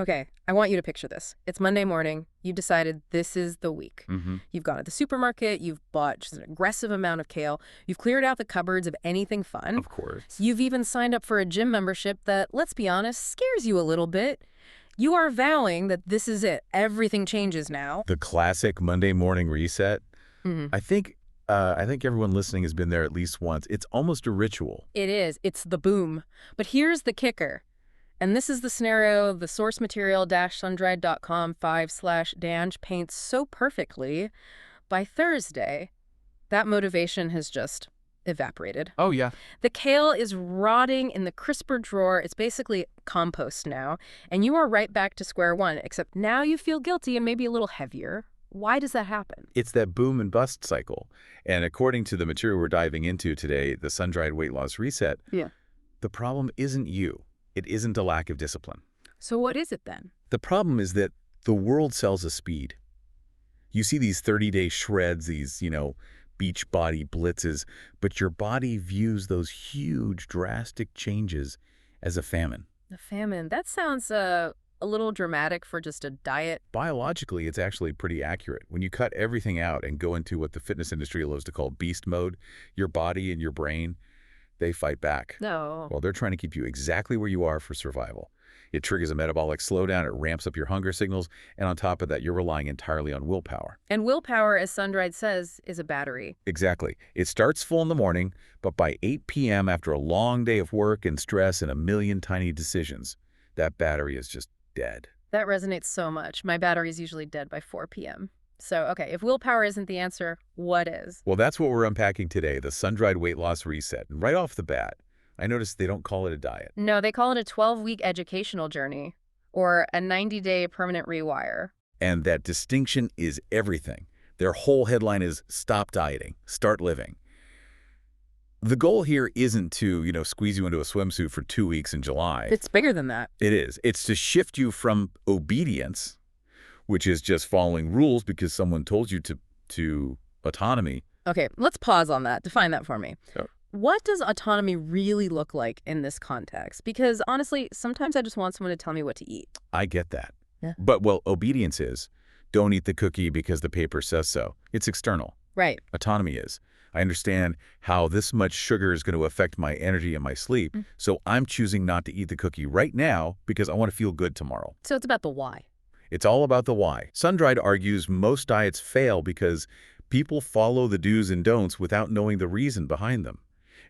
Okay, I want you to picture this. It's Monday morning. You've decided this is the week. You've gone to the supermarket. You've bought just an aggressive amount of kale. You've cleared out the cupboards of anything fun. Of course. You've even signed up for a gym membership that, let's be honest, scares you a little bit. You are vowing that this is it. Everything changes now. The classic Monday morning reset. Mm-hmm. I think everyone listening has been there at least once. It's almost a ritual. It is. It's the boom. But here's the kicker. And this is the scenario the source material-sundried.com 5/Danj paints so perfectly. By Thursday, that motivation has just evaporated. Oh, yeah. The kale is rotting in the crisper drawer. It's basically compost now. And you are right back to square one, except now you feel guilty and maybe a little heavier. Why does that happen? It's that boom and bust cycle. And according to the material we're diving into today, the sun-dried weight loss reset, the problem isn't you. It isn't a lack of discipline. So what is it then? The problem is that the world sells a speed. You see these 30-day shreds, these, beach body blitzes, but your body views those huge, drastic changes as a famine. A famine. That sounds a little dramatic for just a diet. Biologically, it's actually pretty accurate. When you cut everything out and go into what the fitness industry loves to call beast mode, your body and your brain, they fight back. No. Well, they're trying to keep you exactly where you are for survival. It triggers a metabolic slowdown, it ramps up your hunger signals, and on top of that, you're relying entirely on willpower. And willpower, as Sun-Dried says, is a battery. Exactly. It starts full in the morning, but by 8 p.m. after a long day of work and stress and a million tiny decisions, that battery is just dead. That resonates so much. My battery's usually dead by 4 p.m. So, okay, if willpower isn't the answer, what is? Well, that's what we're unpacking today, the sun-dried weight loss reset. And right off the bat, I noticed they don't call it a diet. No, they call it a 12-week educational journey or a 90-day permanent rewire. And that distinction is everything. Their whole headline is Stop Dieting, Start Living. The goal here isn't to, squeeze you into a swimsuit for 2 weeks in July. It's bigger than that. It is. It's to shift you from obedience, which is just following rules because someone told you to autonomy. Okay, let's pause on that. Define that for me. Sure. What does autonomy really look like in this context? Because honestly, sometimes I just want someone to tell me what to eat. I get that. Yeah. But, obedience is, don't eat the cookie because the paper says so. It's external. Right. Autonomy is, I understand how this much sugar is going to affect my energy and my sleep, so I'm choosing not to eat the cookie right now because I want to feel good tomorrow. So it's about the why. It's all about the why. Sun-Dried argues most diets fail because people follow the do's and don'ts without knowing the reason behind them.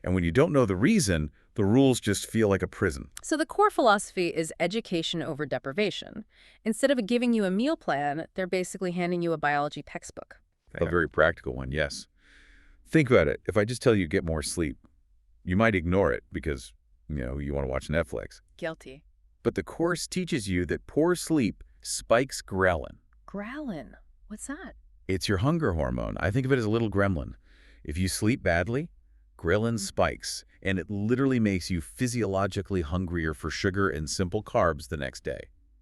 And when you don't know the reason, the rules just feel like a prison. So the core philosophy is education over deprivation. Instead of giving you a meal plan, they're basically handing you a biology textbook. A very practical one, yes. Think about it. If I just tell you get more sleep, you might ignore it because, you want to watch Netflix. Guilty. But the course teaches you that poor sleep spikes ghrelin. Ghrelin? What's that? It's your hunger hormone. I think of it as a little gremlin. If you sleep badly, ghrelin spikes, and it literally makes you physiologically hungrier for sugar and simple carbs the next day.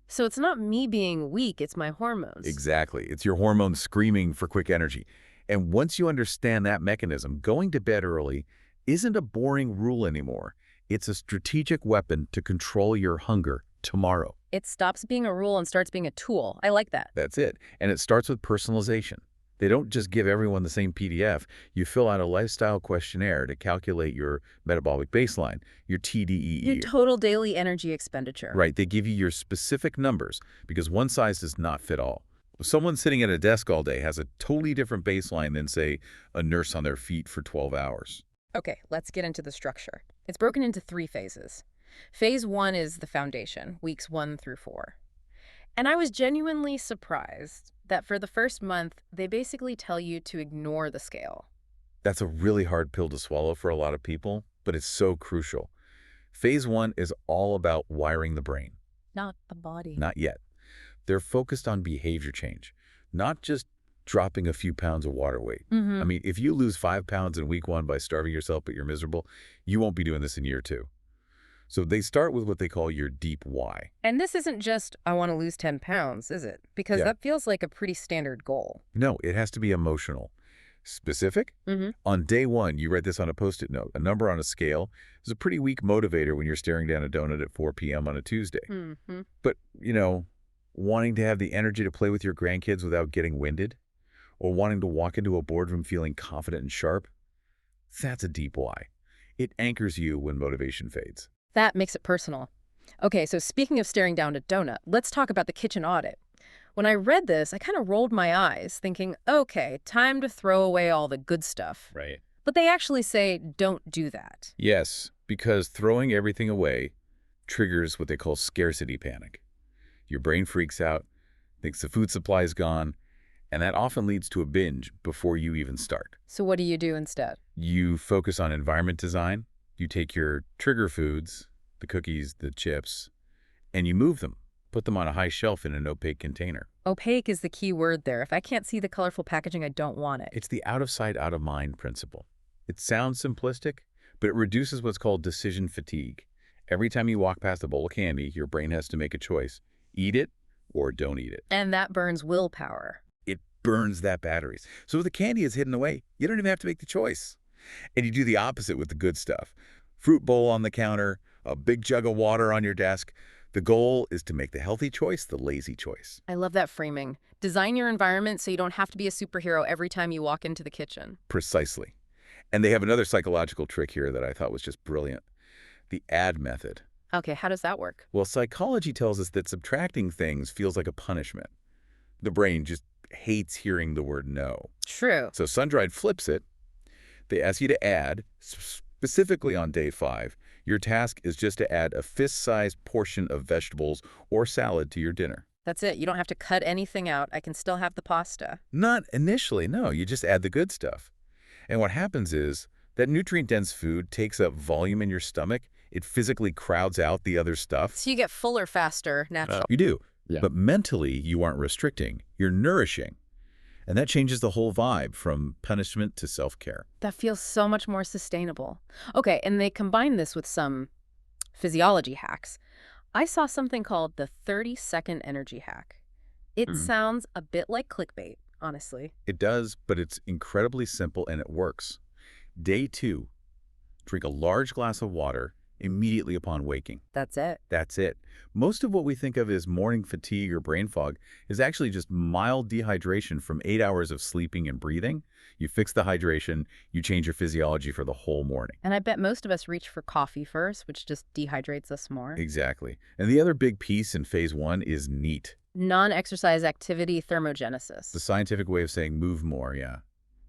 So it's not me being weak, it's my hormones. Exactly. It's your hormones screaming for quick energy. And once you understand that mechanism, going to bed early isn't a boring rule anymore. It's a strategic weapon to control your hunger tomorrow. It stops being a rule and starts being a tool. I like that. That's it. And it starts with personalization. They don't just give everyone the same PDF. You fill out a lifestyle questionnaire to calculate your metabolic baseline, your TDEE. Your total daily energy expenditure. Right. They give you your specific numbers because one size does not fit all. Someone sitting at a desk all day has a totally different baseline than, say, a nurse on their feet for 12 hours. Okay, let's get into the structure. It's broken into 3 phases. Phase 1 is the foundation, weeks 1 through 4. And I was genuinely surprised that for the first month, they basically tell you to ignore the scale. That's a really hard pill to swallow for a lot of people, but it's so crucial. Phase 1 is all about wiring the brain. Not the body. Not yet. They're focused on behavior change, not just dropping a few pounds of water weight. I mean, if you lose 5 pounds in week 1 by starving yourself but you're miserable, you won't be doing this in year 2. So they start with what they call your deep why. And this isn't just, I want to lose 10 pounds, is it? Because that feels like a pretty standard goal. No, it has to be emotional. Specific? Mm-hmm. On day one, you read this on a Post-it note. A number on a scale is a pretty weak motivator when you're staring down a donut at 4 p.m. on a Tuesday. Mm-hmm. But, wanting to have the energy to play with your grandkids without getting winded, or wanting to walk into a boardroom feeling confident and sharp, that's a deep why. It anchors you when motivation fades. That makes it personal. Okay, so speaking of staring down a donut, let's talk about the kitchen audit. When I read this, I kind of rolled my eyes, thinking, okay, time to throw away all the good stuff. Right. But they actually say, don't do that. Yes, because throwing everything away triggers what they call scarcity panic. Your brain freaks out, thinks the food supply is gone, and that often leads to a binge before you even start. So what do you do instead? You focus on environment design. You take your trigger foods, the cookies, the chips, and you move them. Put them on a high shelf in an opaque container. Opaque is the key word there. If I can't see the colorful packaging, I don't want it. It's the out of sight, out of mind principle. It sounds simplistic, but it reduces what's called decision fatigue. Every time you walk past a bowl of candy, your brain has to make a choice. Eat it or don't eat it. And that burns willpower. It burns that batteries. So if the candy is hidden away, you don't even have to make the choice. And you do the opposite with the good stuff. Fruit bowl on the counter, a big jug of water on your desk. The goal is to make the healthy choice the lazy choice. I love that framing. Design your environment so you don't have to be a superhero every time you walk into the kitchen. Precisely. And they have another psychological trick here that I thought was just brilliant. The add method. Okay, how does that work? Well, psychology tells us that subtracting things feels like a punishment. The brain just hates hearing the word no. True. So Sun-Dried flips it. They ask you to add, specifically on day 5, your task is just to add a fist-sized portion of vegetables or salad to your dinner. That's it. You don't have to cut anything out. I can still have the pasta. Not initially, no. You just add the good stuff. And what happens is that nutrient-dense food takes up volume in your stomach. It physically crowds out the other stuff. So you get fuller faster, naturally. You do. Yeah. But mentally, you aren't restricting. You're nourishing. And that changes the whole vibe from punishment to self-care. That feels so much more sustainable. Okay, and they combine this with some physiology hacks. I saw something called the 30-second energy hack. It sounds a bit like clickbait, honestly. It does, but it's incredibly simple and it works. Day 2, drink a large glass of water immediately upon waking. That's it. That's it. Most of what we think of as morning fatigue or brain fog is actually just mild dehydration from 8 hours of sleeping and breathing. You fix the hydration, you change your physiology for the whole morning. And I bet most of us reach for coffee first, which just dehydrates us more. Exactly. And the other big piece in phase 1 is NEAT. Non-exercise activity thermogenesis. The scientific way of saying move more, yeah.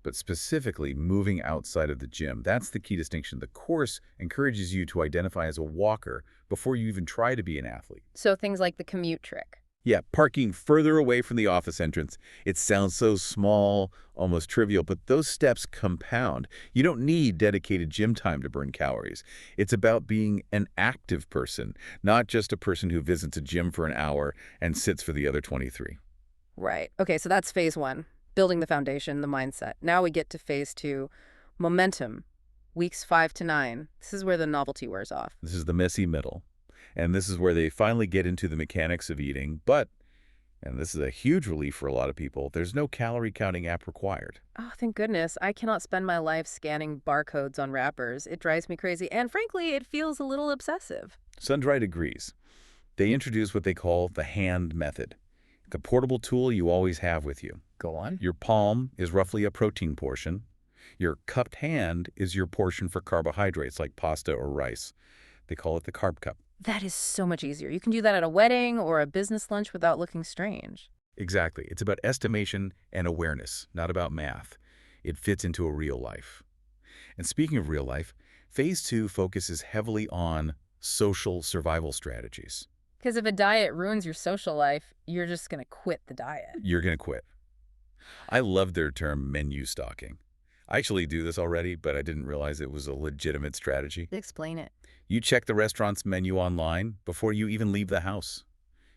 But specifically moving outside of the gym. That's the key distinction. The course encourages you to identify as a walker before you even try to be an athlete. So things like the commute trick. Yeah, parking further away from the office entrance. It sounds so small, almost trivial, but those steps compound. You don't need dedicated gym time to burn calories. It's about being an active person, not just a person who visits a gym for an hour and sits for the other 23. Right. Okay, so that's phase 1. Building the foundation, the mindset. Now we get to phase 2, momentum, weeks 5 to 9. This is where the novelty wears off. This is the messy middle. And this is where they finally get into the mechanics of eating. But, and this is a huge relief for a lot of people, there's no calorie counting app required. Oh, thank goodness. I cannot spend my life scanning barcodes on wrappers. It drives me crazy. And frankly, it feels a little obsessive. Sun-Dried agrees. They introduce what they call the hand method, the portable tool you always have with you. Go on. Your palm is roughly a protein portion. Your cupped hand is your portion for carbohydrates like pasta or rice. They call it the carb cup. That is so much easier. You can do that at a wedding or a business lunch without looking strange. Exactly. It's about estimation and awareness, not about math. It fits into a real life. And speaking of real life, phase 2 focuses heavily on social survival strategies. Because if a diet ruins your social life, you're just going to quit the diet. You're going to quit. I love their term menu stalking. I actually do this already, but I didn't realize it was a legitimate strategy. Explain it. You check the restaurant's menu online before you even leave the house.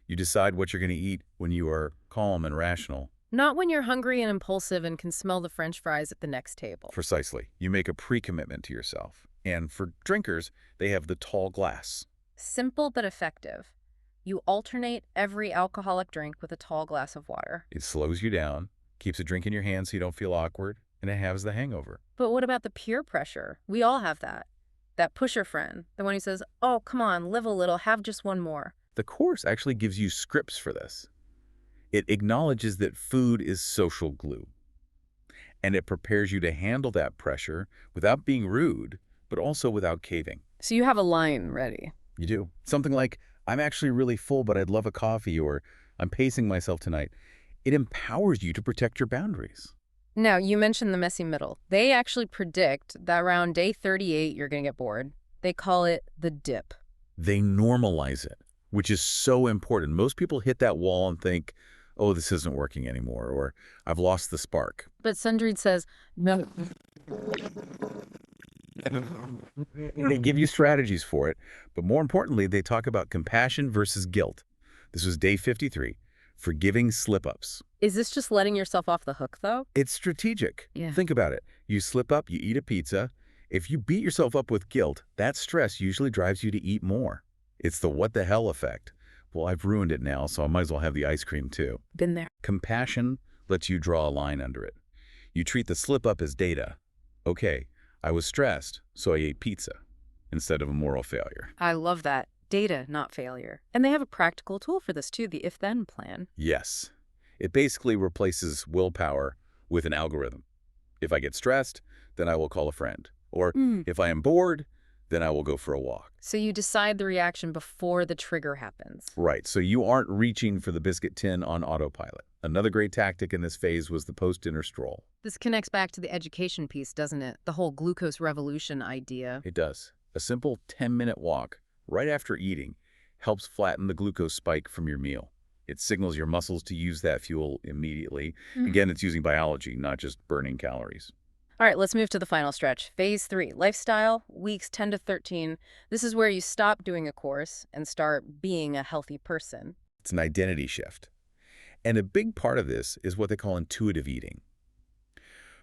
You decide what you're going to eat when you are calm and rational. Not when you're hungry and impulsive and can smell the French fries at the next table. Precisely. You make a pre-commitment to yourself. And for drinkers, they have the tall glass. Simple but effective. You alternate every alcoholic drink with a tall glass of water. It slows you down, keeps a drink in your hand so you don't feel awkward, and it halves the hangover. But what about the peer pressure? We all have that. That pusher friend, the one who says, oh, come on, live a little, have just one more. The course actually gives you scripts for this. It acknowledges that food is social glue, and it prepares you to handle that pressure without being rude, but also without caving. So you have a line ready. You do. Something like, I'm actually really full, but I'd love a coffee, or I'm pacing myself tonight. It empowers you to protect your boundaries. Now, you mentioned the messy middle. They actually predict that around day 38, you're going to get bored. They call it the dip. They normalize it, which is so important. Most people hit that wall and think, oh, this isn't working anymore, or I've lost the spark. But Sundrid says, no. They give you strategies for it, but more importantly, they talk about compassion versus guilt. This was day 53, forgiving slip-ups. Is this just letting yourself off the hook, though? It's strategic. Yeah. Think about it. You slip up, you eat a pizza. If you beat yourself up with guilt, that stress usually drives you to eat more. It's the what the hell effect. Well, I've ruined it now, so I might as well have the ice cream too. Been there. Compassion lets you draw a line under it. You treat the slip-up as data. Okay, I was stressed, so I ate pizza instead of a moral failure. I love that. Data, not failure. And they have a practical tool for this, too, the if-then plan. Yes. It basically replaces willpower with an algorithm. If I get stressed, then I will call a friend. Or if I am bored, then I will go for a walk. So you decide the reaction before the trigger happens. Right, so you aren't reaching for the biscuit tin on autopilot. Another great tactic in this phase was the post-dinner stroll. This connects back to the education piece, doesn't it? The whole glucose revolution idea. It does. A simple 10-minute walk right after eating helps flatten the glucose spike from your meal. It signals your muscles to use that fuel immediately. Again, it's using biology, not just burning calories. All right, let's move to the final stretch. Phase 3, lifestyle, weeks 10 to 13. This is where you stop doing a course and start being a healthy person. It's an identity shift. And a big part of this is what they call intuitive eating.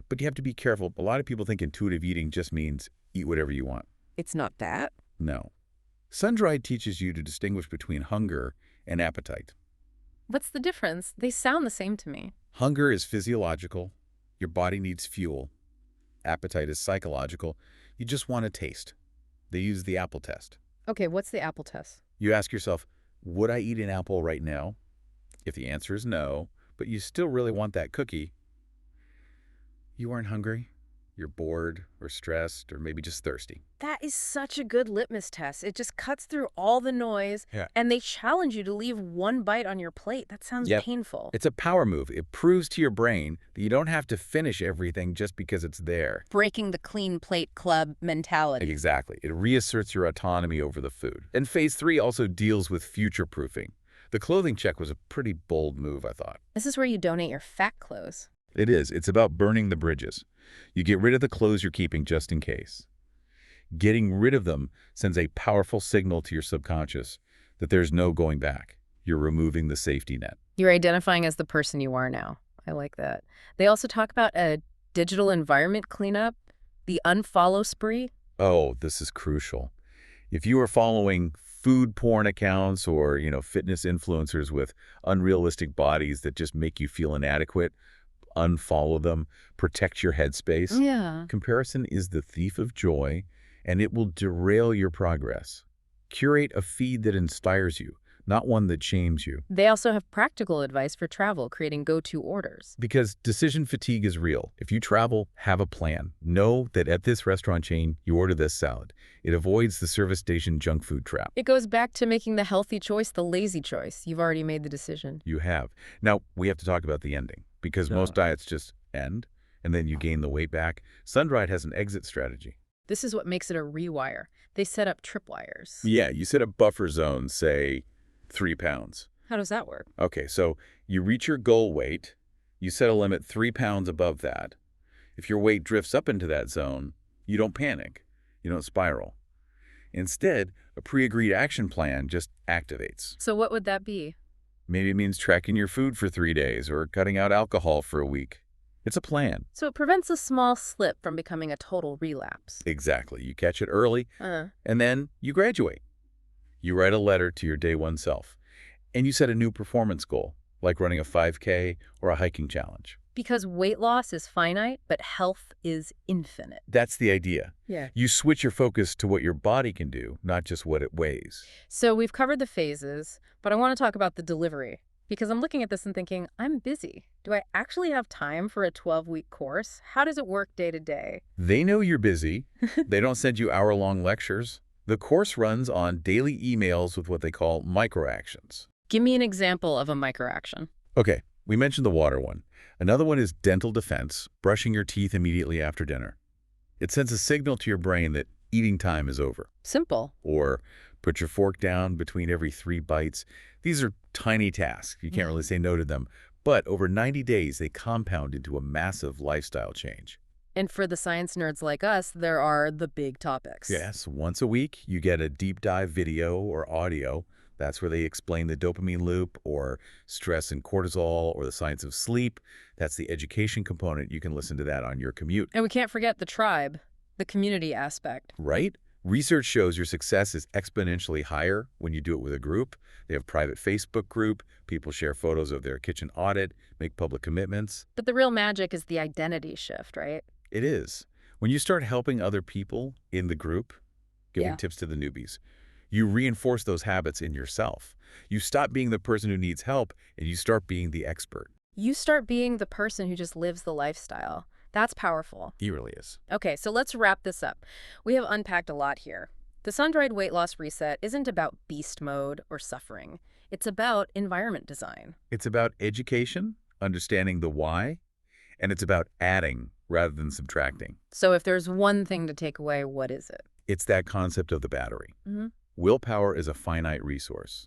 But you have to be careful. A lot of people think intuitive eating just means eat whatever you want. It's not that. No. Sun-dried teaches you to distinguish between hunger and appetite. What's the difference? They sound the same to me. Hunger is physiological. Your body needs fuel. Appetite is psychological. You just want to taste. They use the apple test. Okay, what's the apple test? You ask yourself, would I eat an apple right now? If the answer is no, but you still really want that cookie, you aren't hungry. You're bored or stressed or maybe just thirsty. That is such a good litmus test. It just cuts through all the noise, and they challenge you to leave one bite on your plate. That sounds painful. It's a power move. It proves to your brain that you don't have to finish everything just because it's there. Breaking the clean plate club mentality. Exactly. It reasserts your autonomy over the food. And phase 3 also deals with future-proofing. The clothing check was a pretty bold move, I thought. This is where you donate your fat clothes. It is. It's about burning the bridges. You get rid of the clothes you're keeping just in case. Getting rid of them sends a powerful signal to your subconscious that there's no going back. You're removing the safety net. You're identifying as the person you are now. I like that. They also talk about a digital environment cleanup, the unfollow spree. Oh, this is crucial. If you are following food porn accounts or, fitness influencers with unrealistic bodies that just make you feel inadequate, unfollow them, protect your headspace. Yeah. Comparison is the thief of joy, and it will derail your progress. Curate a feed that inspires you, not one that shames you. They also have practical advice for travel, creating go-to orders. Because decision fatigue is real. If you travel, have a plan. Know that at this restaurant chain, you order this salad. It avoids the service station junk food trap. It goes back to making the healthy choice the lazy choice. You've already made the decision. You have. Now, we have to talk about the ending. Because most diets just end, and then you gain the weight back. Sun-dried has an exit strategy. This is what makes it a rewire. They set up tripwires. Yeah, you set a buffer zone, say 3 pounds. How does that work? Okay, so you reach your goal weight. You set a limit 3 pounds above that. If your weight drifts up into that zone, you don't panic. You don't spiral. Instead, a pre-agreed action plan just activates. So what would that be? Maybe it means tracking your food for 3 days or cutting out alcohol for a week. It's a plan. So it prevents a small slip from becoming a total relapse. Exactly. You catch it early, and then you graduate. You write a letter to your day one self, and you set a new performance goal, like running a 5K or a hiking challenge. Because weight loss is finite, but health is infinite. That's the idea. Yeah. You switch your focus to what your body can do, not just what it weighs. So we've covered the phases, but I want to talk about the delivery. Because I'm looking at this and thinking, I'm busy. Do I actually have time for a 12-week course? How does it work day to day? They know you're busy. They don't send you hour-long lectures. The course runs on daily emails with what they call microactions. Give me an example of a microaction. Okay, we mentioned the water one. Another one is dental defense, brushing your teeth immediately after dinner. It sends a signal to your brain that eating time is over. Simple. Or put your fork down between every 3 bites. These are tiny tasks. You can't really say no to them. But over 90 days, they compound into a massive lifestyle change. And for the science nerds like us, there are the big topics. Yes, once a week, you get a deep dive video or audio. That's where they explain the dopamine loop or stress and cortisol or the science of sleep. That's the education component. You can listen to that on your commute. And we can't forget the tribe, the community aspect. Right? Research shows your success is exponentially higher when you do it with a group. They have a private Facebook group. People share photos of their kitchen audit, make public commitments. But the real magic is the identity shift, right? It is. When you start helping other people in the group, giving tips to the newbies, you reinforce those habits in yourself. You stop being the person who needs help, and you start being the expert. You start being the person who just lives the lifestyle. That's powerful. He really is. Okay, so let's wrap this up. We have unpacked a lot here. The sun-dried weight loss reset isn't about beast mode or suffering. It's about environment design. It's about education, understanding the why, and it's about adding rather than subtracting. So if there's one thing to take away, what is it? It's that concept of the battery. Mm-hmm. Willpower is a finite resource.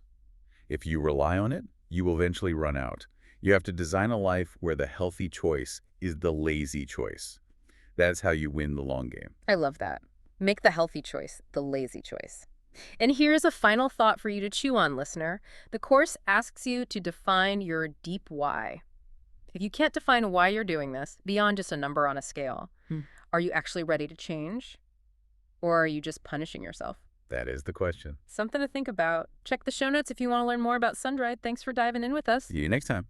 If you rely on it, you will eventually run out. You have to design a life where the healthy choice is the lazy choice. That's how you win the long game. I love that. Make the healthy choice the lazy choice. And here's a final thought for you to chew on, listener. The course asks you to define your deep why. If you can't define why you're doing this, beyond just a number on a scale, are you actually ready to change? Or are you just punishing yourself? That is the question. Something to think about. Check the show notes if you want to learn more about sun-dried. Thanks for diving in with us. See you next time.